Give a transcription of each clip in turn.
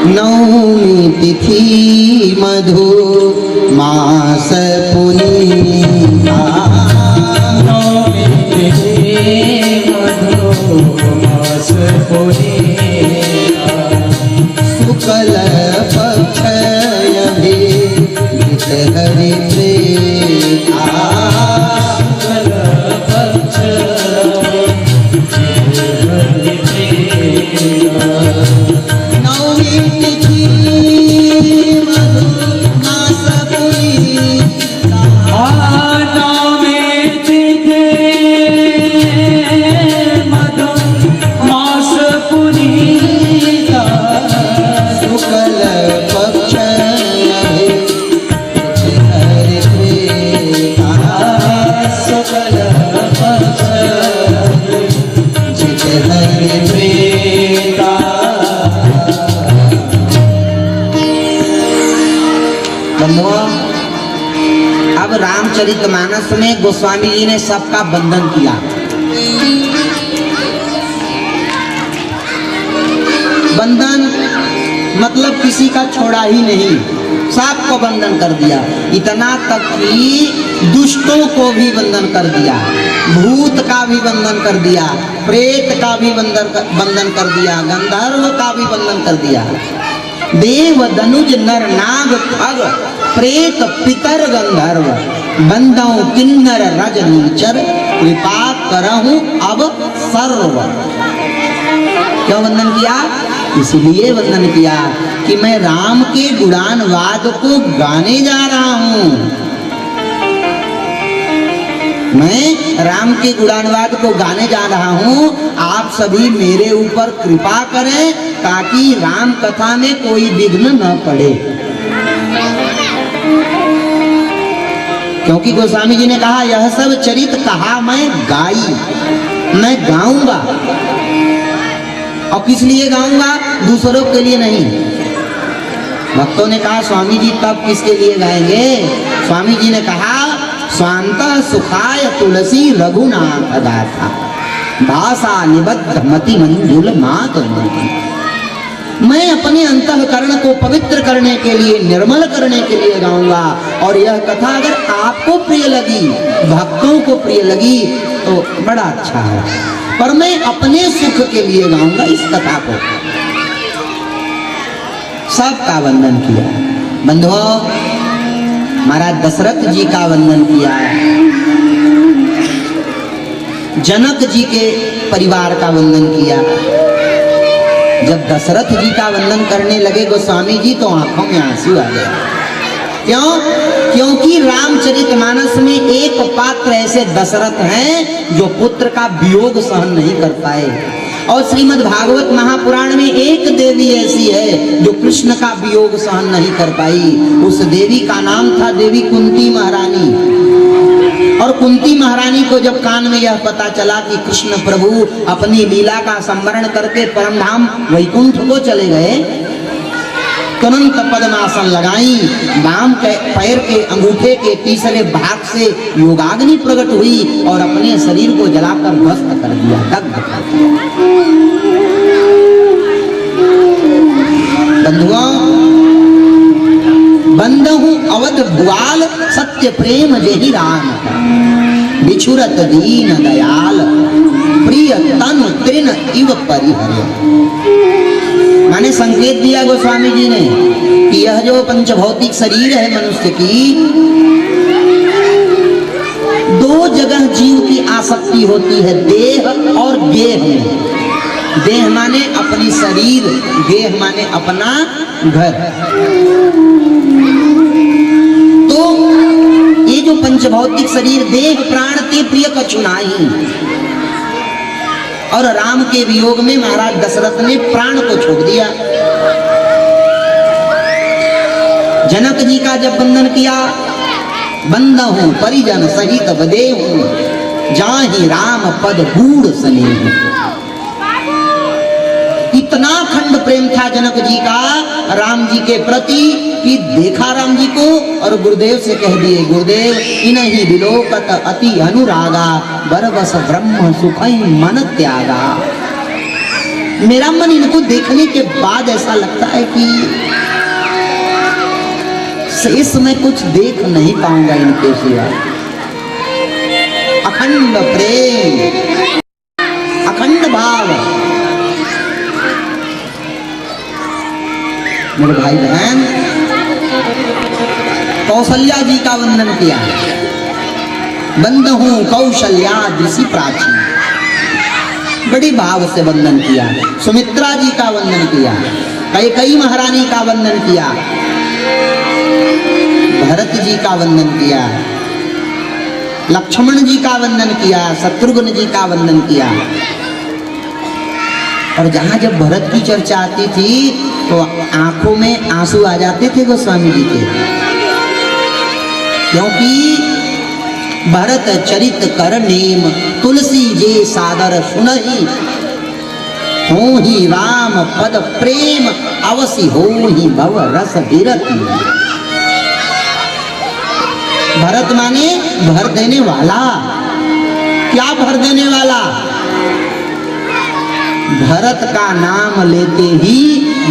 नवमी तिथि मधु मास पुनीता। नवमी तिथि मधु मास पुनीता। शुक्ल पक्ष अभिजित हरि प्रेता। शुक्ल पक्ष हरि प्रेता। नवमी तिथि मधु मास पुनीता। नवमी तिथि मधु मास पुनीता। शुक्ल पक्ष हरि प्रेता। शुक्ल पक्ष जित हरि प्रेता। बंधुओं, अब रामचरितमानस में गोस्वामी जी ने सबका बंधन किया। बंधन मतलब किसी का छोड़ा ही नहीं, सबको बंधन कर दिया। इतना तक कि दुष्टों को भी बंधन कर दिया, भूत का भी बंधन कर दिया, प्रेत का भी बंधन कर दिया, गंधर्व का भी बंधन कर दिया। देव दनुज नर नाग खग प्रेत पितर गंधर्व बंधौ किन्नर रजनीचर कृपा करहूं अब सर्व। क्यों बंधन किया? इसलिए बंधन किया कि मैं राम के गुणानवाद को गाने जा रहा हूं। मैं राम के गुणानवाद को गाने जा रहा हूं। आप सभी मेरे ऊपर कृपा करें ताकि राम कथा में कोई विघ्न न पड़े। क्योंकि गोस्वामी जी ने कहा यह सब चरित कहा मैं गाई, मैं गाऊंगा। और किस लिए गाऊंगा? दूसरों के लिए नहीं। भक्तों ने कहा स्वामी जी तब किसके लिए गाएंगे? स्वामी जी ने कहा स्वांत सुखाय तुलसी रघुनाथ गाथा भाषा निबद्ध मति मंजुल मात मोती। मैं अपने अंतःकरण को पवित्र करने के लिए, निर्मल करने के लिए गाऊंगा। और यह कथा अगर आपको प्रिय लगी, भक्तों को प्रिय लगी तो बड़ा अच्छा है, पर मैं अपने सुख के लिए गाऊंगा इस कथा को। सबका वंदन किया। बंधुओं, महाराज दशरथ जी का वंदन किया, जनक जी के परिवार का वंदन किया। जब दशरथ जी का वंदन करने लगे गोस्वामी जी तो आंखों में आंसू आ गए। क्यों? क्योंकि रामचरितमानस में एक पात्र ऐसे दशरथ हैं जो पुत्र का वियोग सहन नहीं कर पाए। और श्रीमद् भागवत महापुराण में एक देवी ऐसी है जो कृष्ण का वियोग सहन नहीं कर पाई। उस देवी का नाम था देवी कुंती महारानी। और कुंती महारानी को जब कान में यह पता चला कि कृष्ण प्रभु अपनी लीला का संवरण करके परमधाम वैकुंठ को चले गए, तुरंत पद्मासन लगाई, वाम के पैर के अंगूठे के तीसरे भाग से योगाग्नि प्रकट हुई और अपने शरीर को जलाकर ध्वस्त कर दिया, दग्ध कर दिया। बंधुओं, बंधहु अवध भुआल सत्य प्रेम जेहि राम बिछुरत दीन दयाल प्रिय तनु तृण इव परिहर। माने संकेत दिया गोस्वामी जी ने कि यह जो पंचभौतिक शरीर है मनुष्य की, दो जगह जीव की आसक्ति होती है, देह और गेह में। देह माने अपनी शरीर, गेह माने अपना घर। तो ये जो पंचभौतिक शरीर देह प्राण ते प्रिय कछु नाही। और राम के वियोग में महाराज दशरथ ने प्राण को छोड़ दिया। जनक जी का जब वंदन किया, बंदहु परिजन सहित बदेहु जाहि राम पद गूढ़ स्नेह। इतना खंड प्रेम था जनक जी का राम जी के प्रति कि देखा राम जी को और गुरुदेव से कह दिए, गुरुदेव इन्हीं विलोकत अति अनुरागा बरबस ब्रह्म सुखई मन त्यागा। मेरा मन इनको देखने के बाद ऐसा लगता है कि शेष में कुछ देख नहीं पाऊंगा इनके सिवा। अखंड प्रेम, अखंड भाव। मेरे भाई बहन, कौशल्या जी का वंदन किया। बंद हूं कौशल्या ऋषि प्राची, बड़ी भाव से वंदन किया। सुमित्रा जी का वंदन किया। कैकेयी महारानी का वंदन किया। भरत जी का वंदन किया। लक्ष्मण जी का वंदन किया। शत्रुघ्न जी का वंदन किया। और जहां जब भरत की चर्चा आती थी तो आंखों में आंसू आ जाते थे गोस्वामी जी के, क्योंकि भरत चरित कर नेम तुलसी जे सादर सुनहि, हो ही राम पद प्रेम अवसि हो ही भव रस विरति। भरत माने भर देने वाला। क्या भर देने वाला? भरत का नाम लेते ही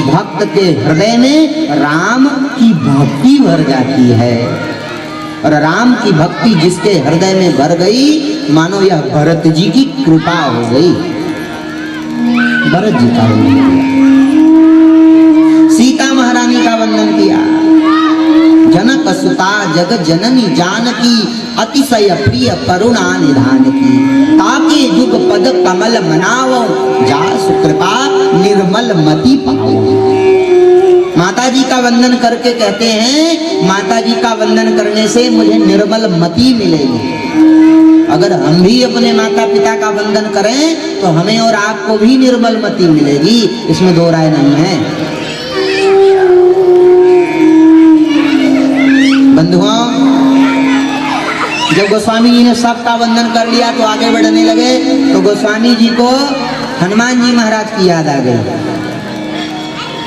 भक्त के हृदय में राम की भक्ति भर जाती है। और राम की भक्ति जिसके हृदय में भर गई, मानो यह भरत जी की कृपा हो गई। भरत जी का वंदन किया। सीता महारानी का वंदन किया। जनक सुता जग जननी जानकी, अतिशय प्रिय करुणा निधान की। ताके जुग पद कमल मनावो, जासु कृपा निर्मल मति पावो। माता जी का वंदन करके कहते हैं, माता जी का वंदन करने से मुझे निर्मल मति मिलेगी। अगर हम भी अपने माता पिता का वंदन करें तो हमें और आपको भी निर्मल मति मिलेगी, इसमें दो राय नहीं है। बंधुओं, जब गोस्वामी जी ने सबका वंदन कर लिया तो आगे बढ़ने लगे, तो गोस्वामी जी को हनुमान जी महाराज की याद आ गई।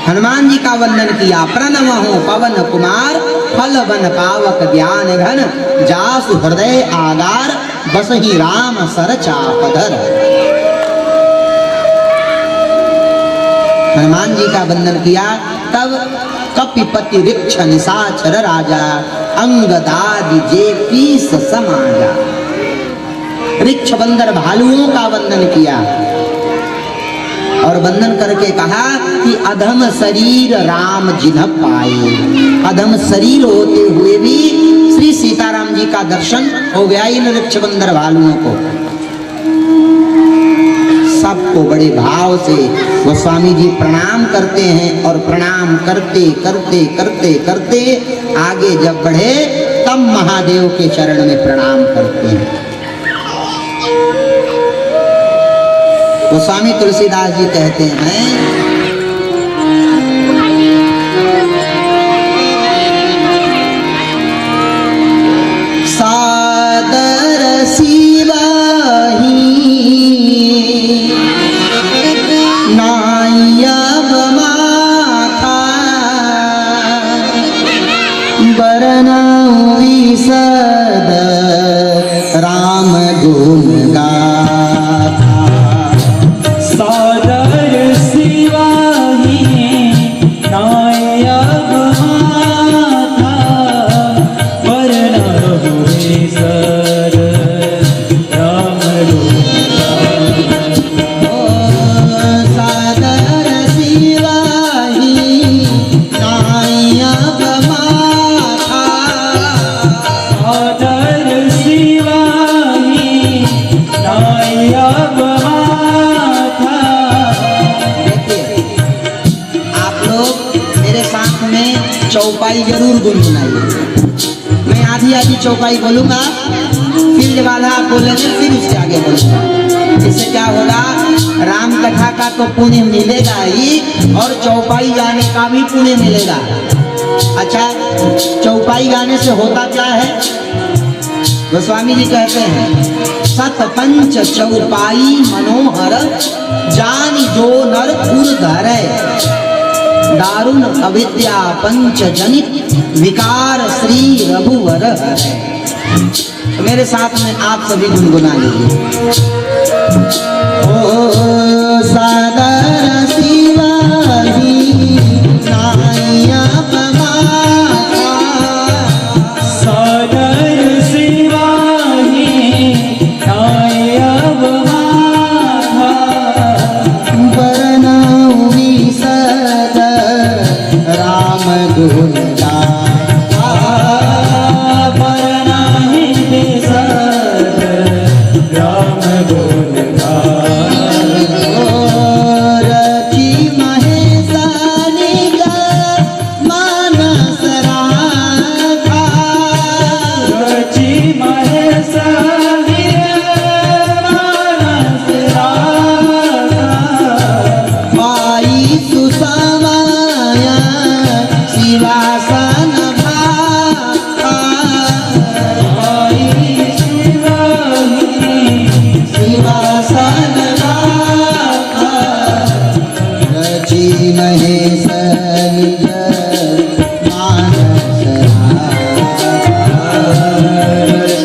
हनुमान जी का वंदन किया। प्रणमहु पवन कुमार, फल वन पावक ज्ञान घन, जासु हृदय आगार, बसहि राम सर चापधर। हनुमान जी का वंदन किया। तब कपिपति ऋक्ष निशाचर राजा, अंगदादि जे पीस समाजा। ऋक्ष बंदर भालुओं का वंदन किया और वंदन करके कहा कि अधम शरीर राम जिन्ह पाए। अधम शरीर होते हुए भी श्री सीताराम जी का दर्शन हो गया इन ऋक्ष बंदर भालुओं को। सबको बड़े भाव से गोस्वामी जी प्रणाम करते हैं और प्रणाम करते करते करते करते आगे जब बढ़े तब महादेव के चरण में प्रणाम करते हैं। गोस्वामी तुलसीदास जी कहते हैं, सादर शिवाही नायब माथा, बरनाऊ विशद राम गुण गाथा। सादर शिवाही नायब माथा, बरनाऊ विशद राम गुण गाथा। सादर शिवाही नायब माथा, सादर शिवाही नायब माथा। देखिए, आप लोग मेरे साथ में चौपाई जरूर गुनगुनाइए। मैं आधी आधी चौपाई बोलूंगा, फिर जब आधा आप बोलेंगे फिर उससे आगे बोलूंगा। इससे क्या होगा, राम कथा का तो पुण्य मिलेगा ही और चौपाई गाने का भी पुण्य मिलेगा। अच्छा, चौपाई गाने से होता क्या है? गोस्वामी जी कहते हैं, सत पंच चौपाई मनोहर, जानी जो नर उर धरे, दारुण अविद्या पंच जनित, विकार श्री रघुवर हरे। तो मेरे साथ में आप सभी गुनगुना लीजिए। ओ सादर श्री महेश निज मानस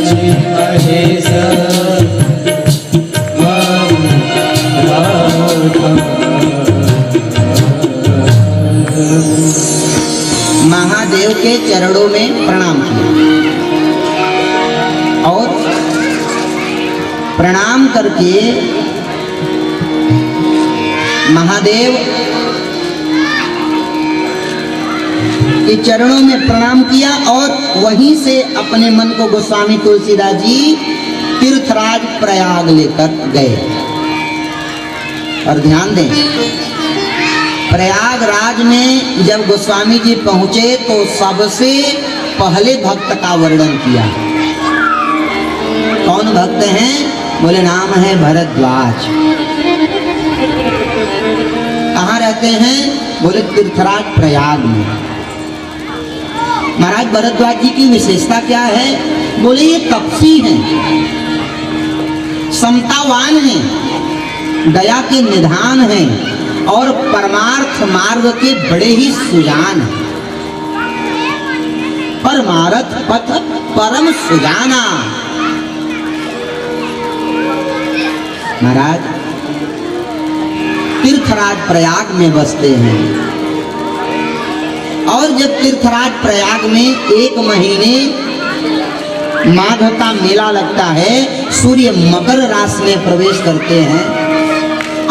श्री महेश महादेव के चरणों में प्रणाम किया और प्रणाम करके महादेव के चरणों में प्रणाम किया और वहीं से अपने मन को गोस्वामी तुलसीदास जी तीर्थराज प्रयाग लेकर गए। और ध्यान दें, प्रयागराज में जब गोस्वामी जी पहुंचे तो सबसे पहले भक्त का वर्णन किया। कौन भक्त हैं? बोले नाम है भरद्वाज। कहाँ रहते हैं? बोले तीर्थराज प्रयाग में। महाराज भरद्वाज जी की विशेषता क्या है? बोले ये तपसी हैं, समतावान हैं, दया के निधान हैं और परमार्थ मार्ग के बड़े ही सुजान हैं। परमार्थ पथ परम सुजाना। महाराज तीर्थराज प्रयाग में बसते हैं और जब तीर्थराज प्रयाग में 1 महीने माघ का मेला लगता है, सूर्य मकर राशि में प्रवेश करते हैं,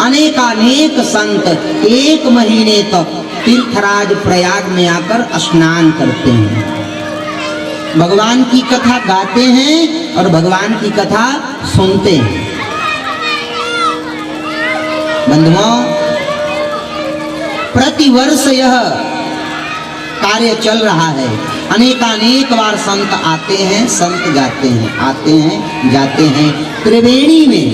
अनेकानेक संत 1 महीने तक तीर्थराज प्रयाग में आकर स्नान करते हैं, भगवान की कथा गाते हैं और भगवान की कथा सुनते हैं। बंधुओं, प्रतिवर्ष यह कार्य चल रहा है। अनेकानेक बार संत आते हैं, संत जाते हैं, आते हैं, जाते हैं। त्रिवेणी में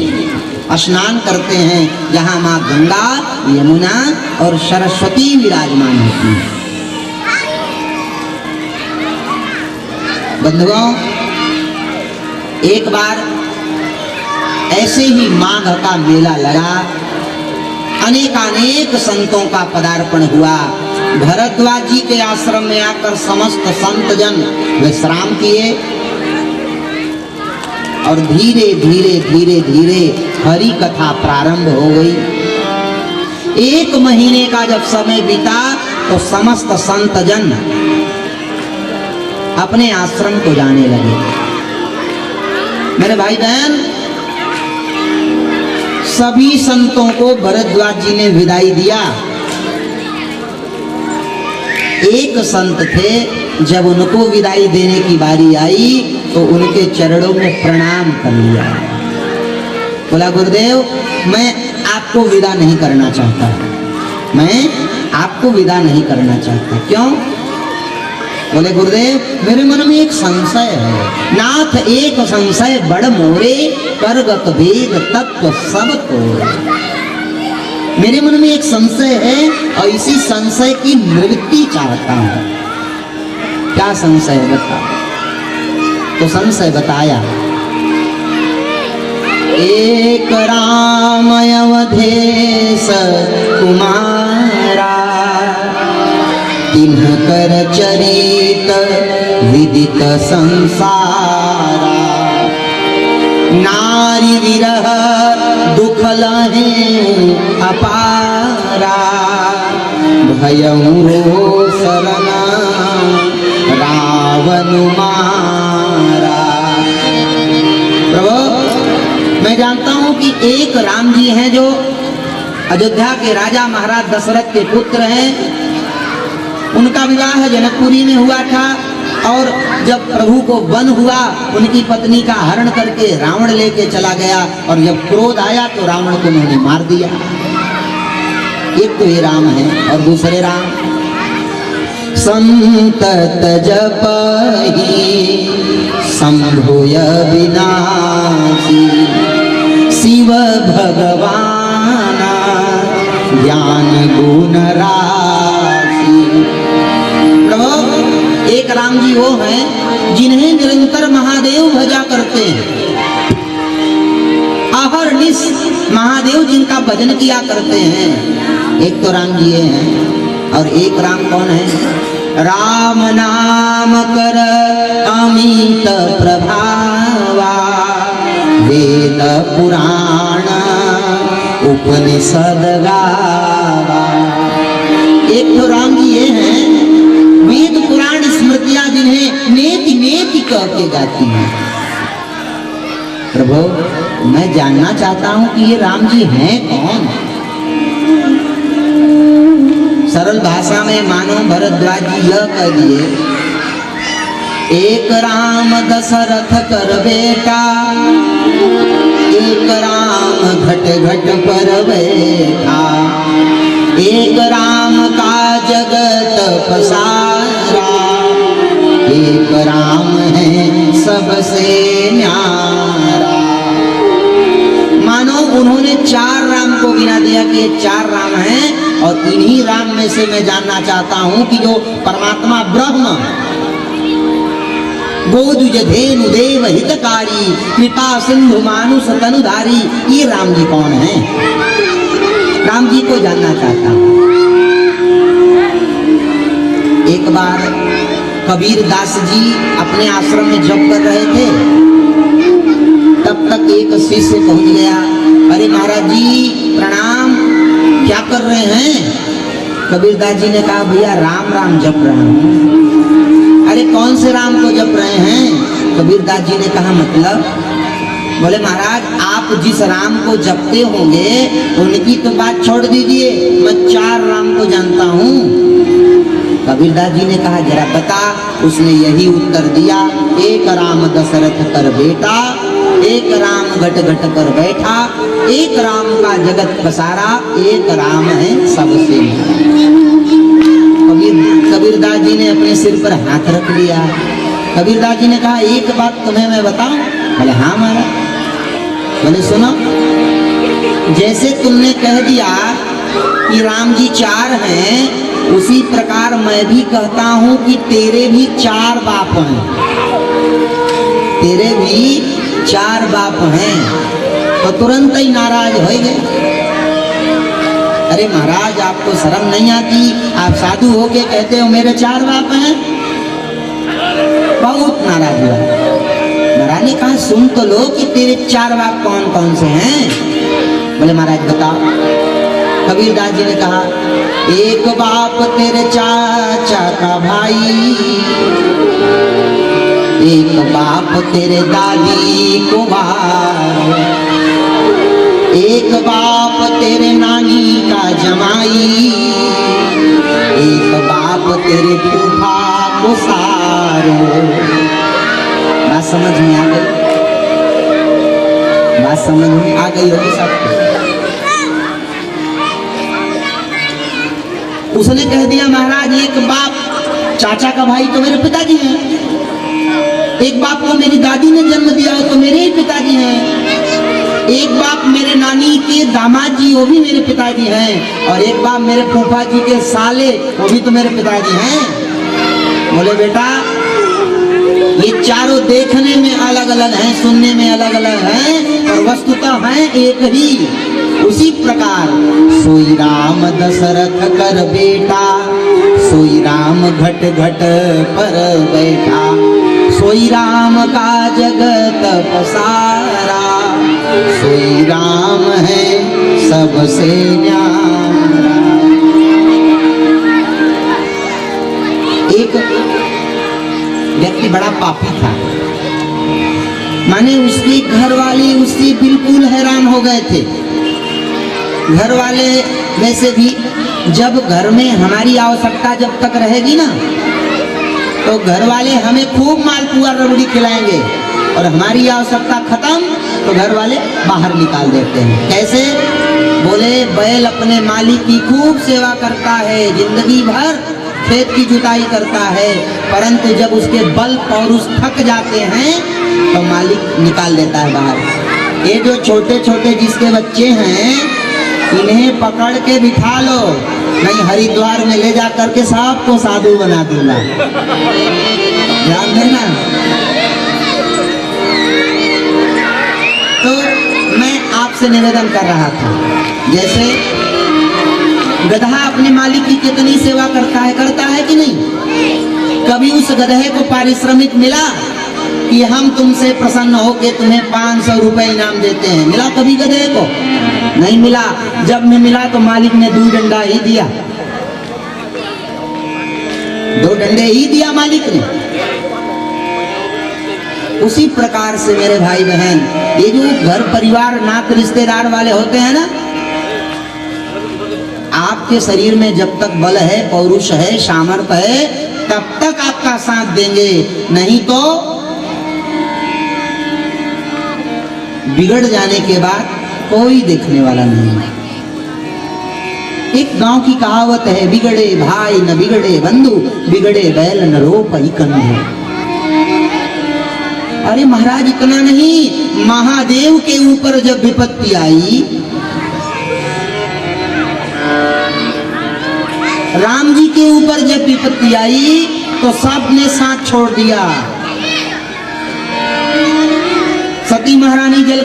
स्नान करते हैं जहां मां गंगा, यमुना और सरस्वती विराजमान होती हैं। बंधुओं, एक बार ऐसे ही माघ का मेला लगा, अनेकानेक संतों का पदार्पण हुआ। भरद्वाज जी के आश्रम में आकर समस्त संत जन विश्राम किए और धीरे धीरे धीरे धीरे हरि कथा प्रारंभ हो गई। 1 महीने का जब समय बीता तो समस्त संत जन अपने आश्रम को जाने लगे। मेरे भाई बहन, सभी संतों को भरद्वाज जी ने विदाई दिया। एक संत थे, जब उनको विदाई देने की बारी आई तो उनके चरणों में प्रणाम कर लिया। बोला गुरुदेव, मैं आपको विदा नहीं करना चाहता, मैं आपको विदा नहीं करना चाहता। क्यों? बोले गुरुदेव, मेरे मन में एक संशय है। नाथ एक संशय बड़ मोरे, करगत वेद तत्व सब तोरे। मेरे मन में एक संशय है और इसी संशय की निवृत्ति चाहता हूं। क्या संशय है बताओ? तो संशय बताया, एक राम अवधेश कुमारा, तिन्हकर चरित विदित संसारा, नारी विरह दुख लहे अपारा, भयं रो शरण रावण मारा। प्रभु, मैं जानता हूं कि एक राम जी हैं जो अयोध्या के राजा महाराज दशरथ के पुत्र हैं। उनका विवाह जनकपुरी में हुआ था और जब प्रभु को वन हुआ, उनकी पत्नी का हरण करके रावण लेके चला गया और जब क्रोध आया तो रावण को उन्होंने मार दिया। एक तो ये राम है और दूसरे राम संतत जपहि संभूय विनाशी, शिव भगवान ज्ञान गुण राशि। प्रभु, एक राम जी वो हैं जिन्हें निरंतर महादेव भजा करते हैं, अहर निश 24 महादेव जिनका भजन किया करते हैं, एक तो राम जी हैं और एक राम कौन है? राम नाम कर अमित प्रभावा, वेद पुराण उपनिषद गावा। एक तो राम जी ये हैं, वेद पुराण स्मृतियां जिन्हें नेति नेति कह के गाती हैं। प्रभु, मैं जानना चाहता हूं कि ये राम जी हैं कौन? सरल भाषा में मानो भरद्वाज जी यह कह दिए, एक राम दशरथ कर बेटा, एक राम घट घट पर बैठा, एक राम का जगत पसारा, एक राम है सबसे न्यारा। मानो उन्होंने 4 राम को गिना दिया कि ये 4 राम हैं, और इन्हीं राम में से मैं जानना चाहता हूं कि जो परमात्मा ब्रह्म, गोदुज धेनु देव हितकारी, कृपा सिंधु मानुष तनुधारी, ये राम जी कौन है? राम जी को जानना चाहता हूं। एक बार कबीर दास जी अपने आश्रम में जप कर रहे थे, तब तक एक शिष्य पहुंच गया। अरे महाराज जी प्रणाम, क्या कर रहे हैं? कबीर दास जी ने कहा, भैया राम राम जप रहा हूं। अरे कौन से राम को जप रहे हैं? कबीर दास जी ने कहा, मतलब? बोले महाराज, आप जिस राम को जपते होंगे उनकी तो बात छोड़ दीजिए, मैं 4 राम को जानता हूँ। कबीर दास जी ने कहा, जरा बता। उसने यही उत्तर दिया, एक राम दशरथ कर बेटा, एक राम घट घट कर बैठा, एक राम का जगत पसारा, एक राम है सबसे। कबीर दास जी ने अपने सिर पर हाथ रख लिया। कबीर दास जी ने कहा, एक बात तुम्हें मैं बताऊं? बोले हाँ महाराज। बोले सुनो, जैसे तुमने कह दिया कि राम जी 4 हैं, उसी प्रकार मैं भी कहता हूं कि तेरे भी 4 बाप हैं, तेरे भी 4 बाप हैं। तो तुरंत ही नाराज हो गए। अरे महाराज, आपको शर्म नहीं आती? आप साधु होके कहते हो मेरे 4 बाप हैं। बहुत नाराज हुआ। महाराज ने कहा, सुन तो लो कि तेरे 4 बाप कौन कौन से हैं। बोले महाराज बताओ। कबीर दास जी ने कहा, एक बाप तेरे चाचा का भाई, एक बाप तेरे दादी को भाई, एक बाप तेरे नानी का जमाई, एक बाप तेरे फूफा को सारो। बात समझ में आ गई? बात समझ में आ गई होगी सबको? उसने कह दिया, महाराज एक बाप चाचा का भाई तो मेरे पिताजी हैं, एक बाप को मेरी दादी ने जन्म दिया हो तो मेरे ही पिताजी हैं, एक बाप मेरे नानी के दामाद जी वो भी मेरे पिताजी हैं, और एक बाप मेरे फूफा जी के साले वो भी तो मेरे पिताजी हैं। बोले बेटा, ये चारों देखने में अलग अलग हैं, सुनने में अलग अलग हैं, और वस्तुतः हैं एक ही। उसी प्रकार सोई राम दशरथ कर बेटा, सोई राम घट घट पर बैठा, सोई राम का जगत पसारा, सोई राम है सबसे न्यारा। एक व्यक्ति बड़ा पापी था, माने उसकी घरवाली उससे बिल्कुल हैरान हो गए थे। घर वाले वैसे भी जब घर में हमारी आवश्यकता जब तक रहेगी ना, तो घर वाले हमें खूब मालपुआ रबड़ी खिलाएंगे, और हमारी आवश्यकता खत्म तो घर वाले बाहर निकाल देते हैं। कैसे? बोले बैल अपने मालिक की खूब सेवा करता है, जिंदगी भर खेत की जुताई करता है, परंतु जब उसके बल पौरुष थक जाते हैं तो मालिक निकाल देता है बाहर। ये जो छोटे छोटे जिसके बच्चे हैं, इन्हें पकड़ के बिठा लो, नहीं हरिद्वार में ले जा करके सबको साधु बना दूंगा। ध्यान देना। तो मैं आपसे आपसे निवेदन कर रहा था, जैसे गधा अपने मालिक की कितनी सेवा करता है कि नहीं? कभी उस गधे को पारिश्रमिक मिला कि हम तुमसे प्रसन्न होके तुम्हें 500 रुपए इनाम देते हैं? मिला कभी गधे को? नहीं मिला। जब में मिला तो मालिक ने 2 डंडा ही दिया, 2 डंडे ही दिया मालिक ने। उसी प्रकार से मेरे भाई बहन, ये जो घर परिवार नात रिश्तेदार वाले होते हैं ना, आपके शरीर में जब तक बल है, पौरुष है, सामर्थ्य है, तब तक आपका साथ देंगे, नहीं तो बिगड़ जाने के बाद कोई देखने वाला नहीं है। एक गांव की कहावत है, बिगड़े भाई न बिगड़े बंधु, बिगड़े बैल न रोपई कंधु। अरे महाराज, इतना नहीं, महादेव के ऊपर जब विपत्ति आई, राम जी के ऊपर जब विपत्ति आई, तो सबने साथ छोड़ दिया। सती महारानी जल